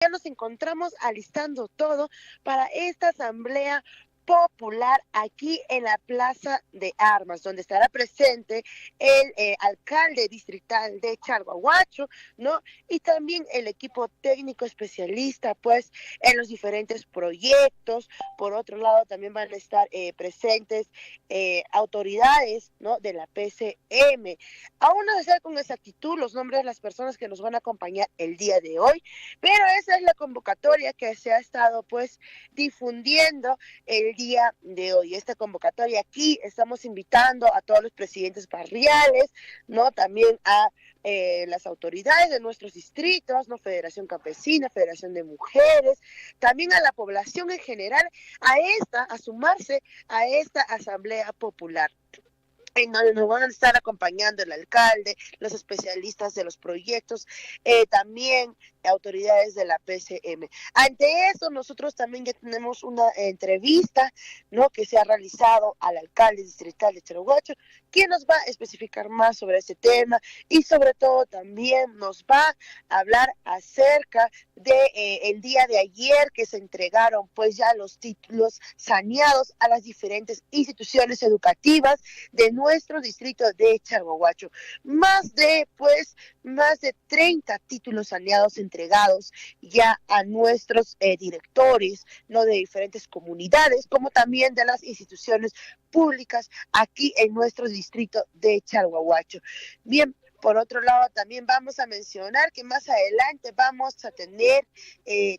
Ya nos encontramos alistando todo para esta asamblea popular aquí en la Plaza de Armas, donde estará presente el alcalde distrital de Chalhuahuacho, ¿no? Y también el equipo técnico especialista, pues, en los diferentes proyectos. Por otro lado, también van a estar presentes autoridades, ¿no? De la PCM. Aún no se sabe con exactitud los nombres de las personas que nos van a acompañar el día de hoy, pero esa es la convocatoria que se ha estado, pues, difundiendo el día de hoy. Esta convocatoria aquí estamos invitando a todos los presidentes barriales, ¿no? También a las autoridades de nuestros distritos, ¿no? Federación Campesina, Federación de Mujeres, también a la población en general, a sumarse a esta asamblea popular, en donde nos van a estar acompañando el alcalde, los especialistas de los proyectos, también autoridades de la PCM. Ante eso, nosotros también ya tenemos una entrevista, ¿no? Que se ha realizado al alcalde distrital de Chalhuahuacho, quien nos va a especificar más sobre este tema y sobre todo también nos va a hablar acerca de el día de ayer que se entregaron pues ya los títulos saneados a las diferentes instituciones educativas de nuestro distrito de Chalhuahuacho. Más de 30 títulos saneados entregados ya a nuestros directores, no de diferentes comunidades, como también de las instituciones públicas aquí en nuestro distrito de Chalhuahuacho. Bien, por otro lado, también vamos a mencionar que más adelante vamos a tener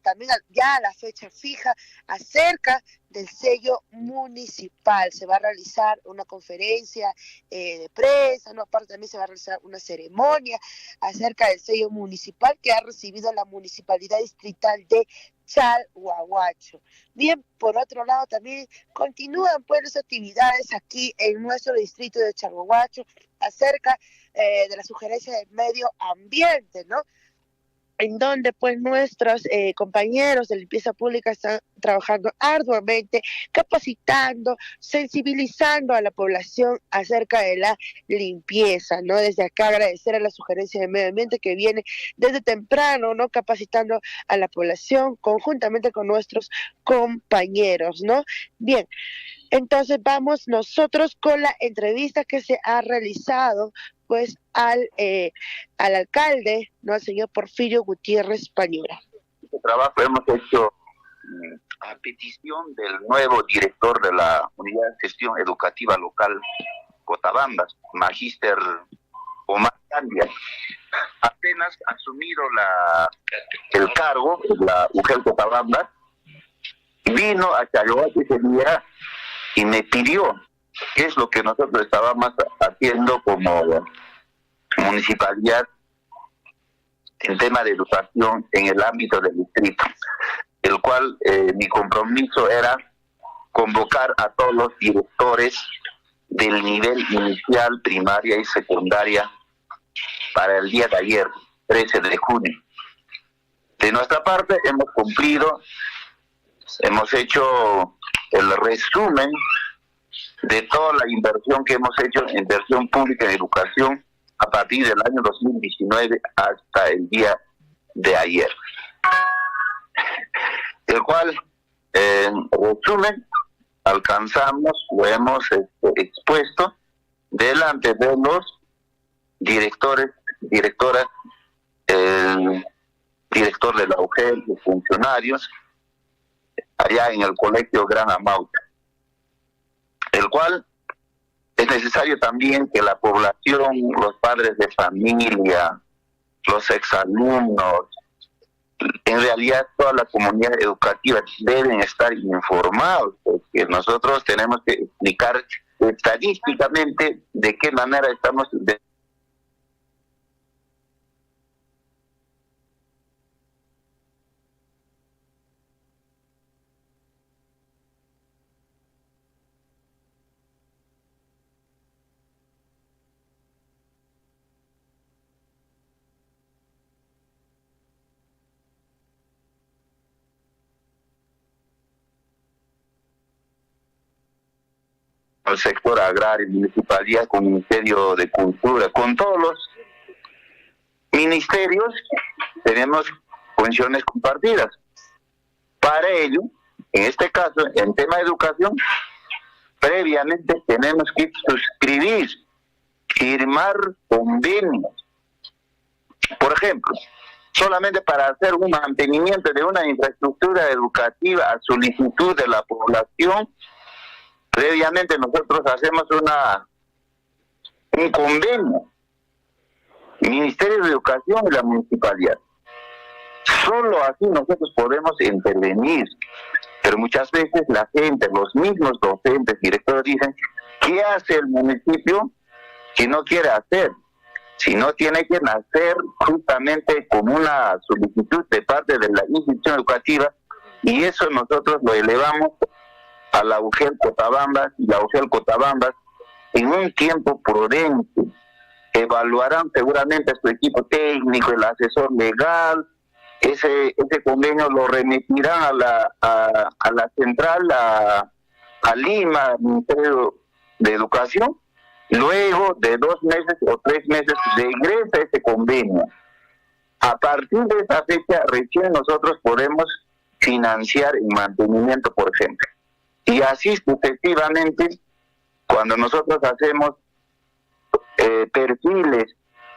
también ya la fecha fija acerca del sello municipal. Se va a realizar una conferencia de prensa, ¿no? Aparte también se va a realizar una ceremonia acerca del sello municipal que ha recibido la municipalidad distrital de Chalhuahuacho. Bien, por otro lado también continúan pues las actividades aquí en nuestro distrito de Chalhuahuacho acerca de la sugerencia del medio ambiente, ¿no? En donde pues nuestros compañeros de limpieza pública están trabajando arduamente, capacitando, sensibilizando a la población acerca de la limpieza, ¿no? Desde acá agradecer a la sugerencia de medio ambiente que viene desde temprano, ¿no? Capacitando a la población conjuntamente con nuestros compañeros, ¿no? Bien, entonces vamos nosotros con la entrevista que se ha realizado pues al alcalde, ¿no? Al señor Porfirio Gutiérrez Pañura. Este trabajo hemos hecho a petición del nuevo director de la Unidad de Gestión Educativa Local Cotabambas, Magíster Omar Candia. Apenas asumido el cargo, la UGEL Cotabambas, vino a Chalhuahuacho ese día y me pidió qué es lo que nosotros estábamos haciendo como municipalidad en tema de educación en el ámbito del distrito, el cual mi compromiso era convocar a todos los directores del nivel inicial, primaria y secundaria para el día de ayer, 13 de junio. De nuestra parte hemos cumplido, hemos hecho el resumen de toda la inversión que hemos hecho en inversión pública en educación a partir del año 2019 hasta el día de ayer. El cual, en resumen, alcanzamos o hemos expuesto delante de los directores, directoras, el director de la UGEL, los funcionarios, allá en el colegio Gran Amauta, el cual es necesario también que la población, los padres de familia, los exalumnos, en realidad toda la comunidad educativa deben estar informados, porque nosotros tenemos que explicar estadísticamente de qué manera estamos al sector agrario, municipalidad, con Ministerio de Cultura, con todos los ministerios tenemos funciones compartidas. Para ello, en este caso, en tema de educación, previamente tenemos que suscribir, firmar convenios. Por ejemplo, solamente para hacer un mantenimiento de una infraestructura educativa a solicitud de la población, previamente nosotros hacemos un convenio, Ministerio de Educación y la Municipalidad. Solo así nosotros podemos intervenir, pero muchas veces la gente, los mismos docentes, directores dicen, ¿qué hace el municipio si no quiere hacer? Si no tiene que nacer justamente con una solicitud de parte de la institución educativa, y eso nosotros lo elevamos a la UGEL Cotabambas, y la UGEL Cotabambas en un tiempo prudente evaluarán seguramente su equipo técnico, el asesor legal. Ese convenio lo remitirán a la central, a Lima, al Ministerio de Educación. Luego de 2 meses o 3 meses regresa ese convenio. A partir de esa fecha recién nosotros podemos financiar el mantenimiento, por ejemplo. Y así sucesivamente, cuando nosotros hacemos perfiles,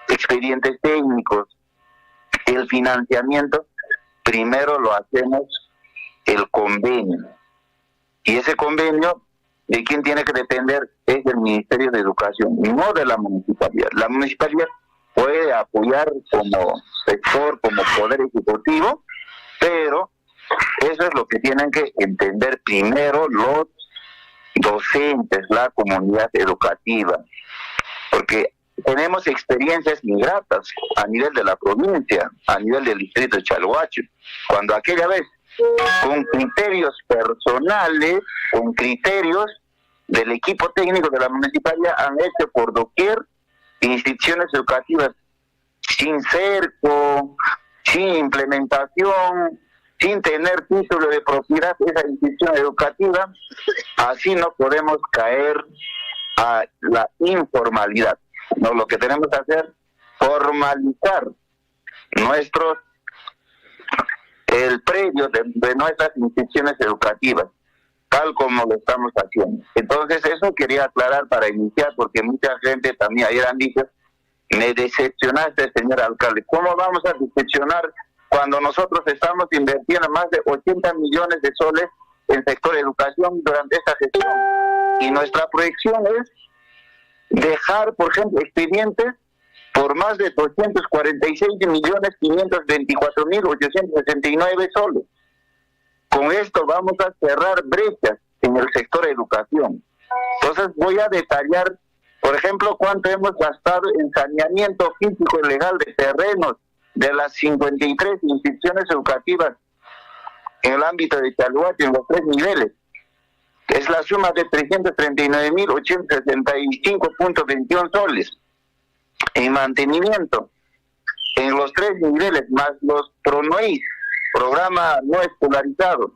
expedientes técnicos, el financiamiento, primero lo hacemos el convenio. Y ese convenio, ¿de quién tiene que depender? Es del Ministerio de Educación, no de la municipalidad. La municipalidad puede apoyar como sector, como poder ejecutivo, pero eso es lo que tienen que entender primero los docentes, la comunidad educativa, porque tenemos experiencias ingratas a nivel de la provincia, a nivel del distrito de Chalhuacho, cuando aquella vez, con criterios personales, con criterios del equipo técnico de la municipalidad, han hecho por doquier instituciones educativas sin cerco, sin implementación, sin tener título de propiedad de esa institución educativa. Así no podemos caer a la informalidad. No, lo que tenemos que hacer, formalizar el predio de nuestras instituciones educativas, tal como lo estamos haciendo. Entonces eso quería aclarar para iniciar, porque mucha gente también ayer han dicho, me decepcionaste, señor alcalde. ¿Cómo vamos a decepcionar cuando nosotros estamos invirtiendo más de 80 millones de soles en sector de educación durante esta gestión? Y nuestra proyección es dejar, por ejemplo, expedientes por más de 246.524.869 soles. Con esto vamos a cerrar brechas en el sector de educación. Entonces voy a detallar, por ejemplo, cuánto hemos gastado en saneamiento físico y legal de terrenos de las 53 instituciones educativas en el ámbito de Chalhuacho, en los 3 niveles. Es la suma de 339.865.21 soles. En mantenimiento, en los 3 niveles, más los PRONOIS, programa no escolarizado,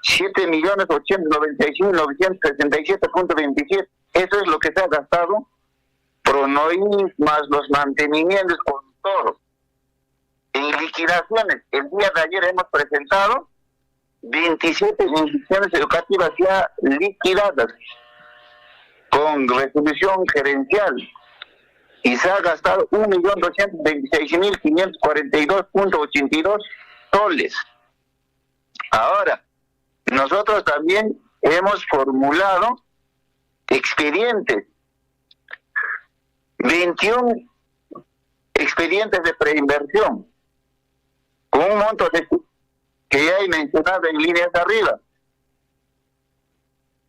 7.895.967.27. Eso es lo que se ha gastado, PRONOIS más los mantenimientos con todo. En liquidaciones, el día de ayer hemos presentado 27 instituciones educativas ya liquidadas con resolución gerencial, y se ha gastado 1.226.542.82 soles. Ahora, nosotros también hemos formulado expedientes, 21 expedientes de preinversión, con un monto que ya he mencionado en líneas arriba.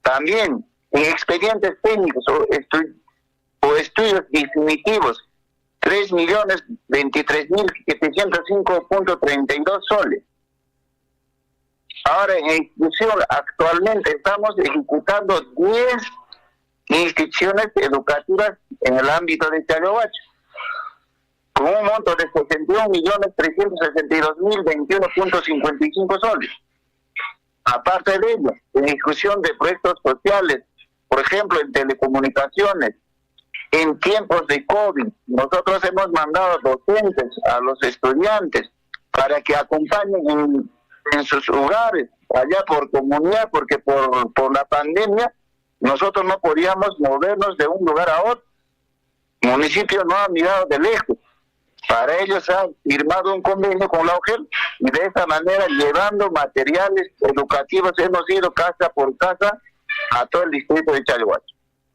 También en expedientes técnicos o estudios definitivos, 3.023.705.32 soles. Ahora en ejecución, actualmente estamos ejecutando 10 instituciones educativas en el ámbito de Chalhuacho, con un monto de 61.362.021.55 soles. Aparte de ello, en ejecución de proyectos sociales, por ejemplo, en telecomunicaciones, en tiempos de COVID, nosotros hemos mandado docentes a los estudiantes para que acompañen en sus hogares, allá por comunidad, porque por la pandemia nosotros no podíamos movernos de un lugar a otro. El municipio no ha mirado de lejos. Para ello se ha firmado un convenio con la UGEL y de esa manera, llevando materiales educativos, hemos ido casa por casa a todo el distrito de Chalhuache.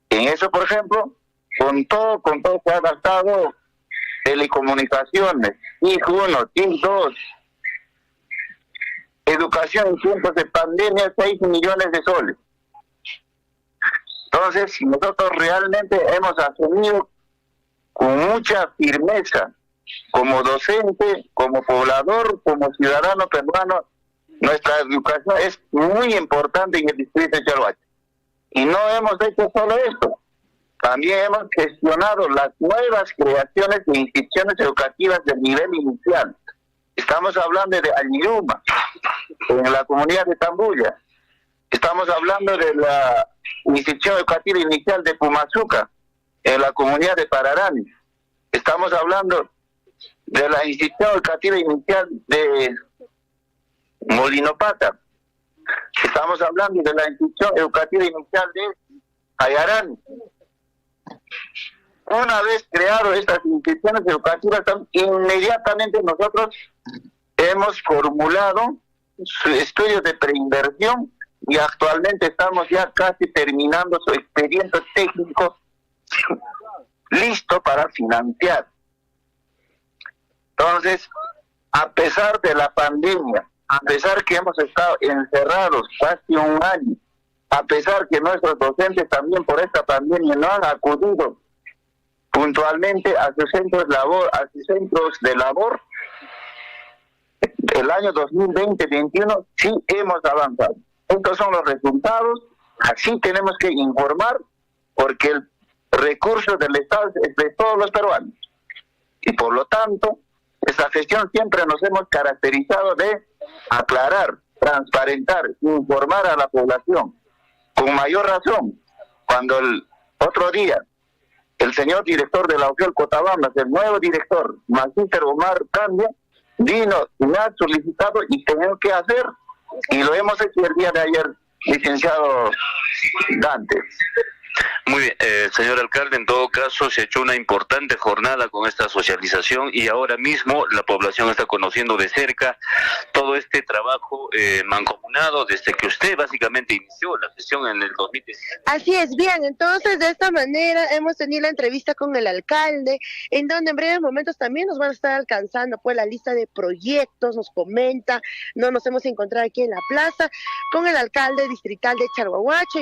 En eso, por ejemplo, con todo se ha gastado telecomunicaciones, TIC 1, TIC 2, educación en tiempos de pandemia, 6 millones de soles. Entonces, nosotros realmente hemos asumido con mucha firmeza, como docente, como poblador, como ciudadano peruano, nuestra educación es muy importante en el distrito de Chalhuache. Y no hemos hecho solo esto, también hemos gestionado las nuevas creaciones de instituciones educativas de nivel inicial. Estamos hablando de Añiruma, en la comunidad de Tambuya. Estamos hablando de la institución educativa inicial de Pumazuca, en la comunidad de Pararani. Estamos hablando de la institución educativa inicial de Molinopata. Estamos hablando de la institución educativa inicial de Ayarán. Una vez creado estas instituciones educativas, inmediatamente nosotros hemos formulado estudios de preinversión y actualmente estamos ya casi terminando su expediente técnico listo para financiar. Entonces, a pesar de la pandemia, a pesar que hemos estado encerrados casi un año, a pesar que nuestros docentes también por esta pandemia no han acudido puntualmente a sus centros de labor, el año 2020-21 sí hemos avanzado. Estos son los resultados, así tenemos que informar, porque el recurso del Estado es de todos los peruanos. Y por lo tanto, esta gestión siempre nos hemos caracterizado de aclarar, transparentar, informar a la población. Con mayor razón, cuando el otro día el señor director de la UGEL Cotabambas, el nuevo director, Magíster Omar Cambia, vino y me ha solicitado y tenemos que hacer, y lo hemos hecho el día de ayer, licenciado Dante. Muy bien, señor alcalde, en todo caso se ha hecho una importante jornada con esta socialización y ahora mismo la población está conociendo de cerca todo este trabajo mancomunado desde que usted básicamente inició la gestión en el 2017. Así es, bien, entonces de esta manera hemos tenido la entrevista con el alcalde, en donde en breves momentos también nos van a estar alcanzando pues la lista de proyectos, nos comenta, no nos hemos encontrado aquí en la plaza con el alcalde distrital de Chalhuache.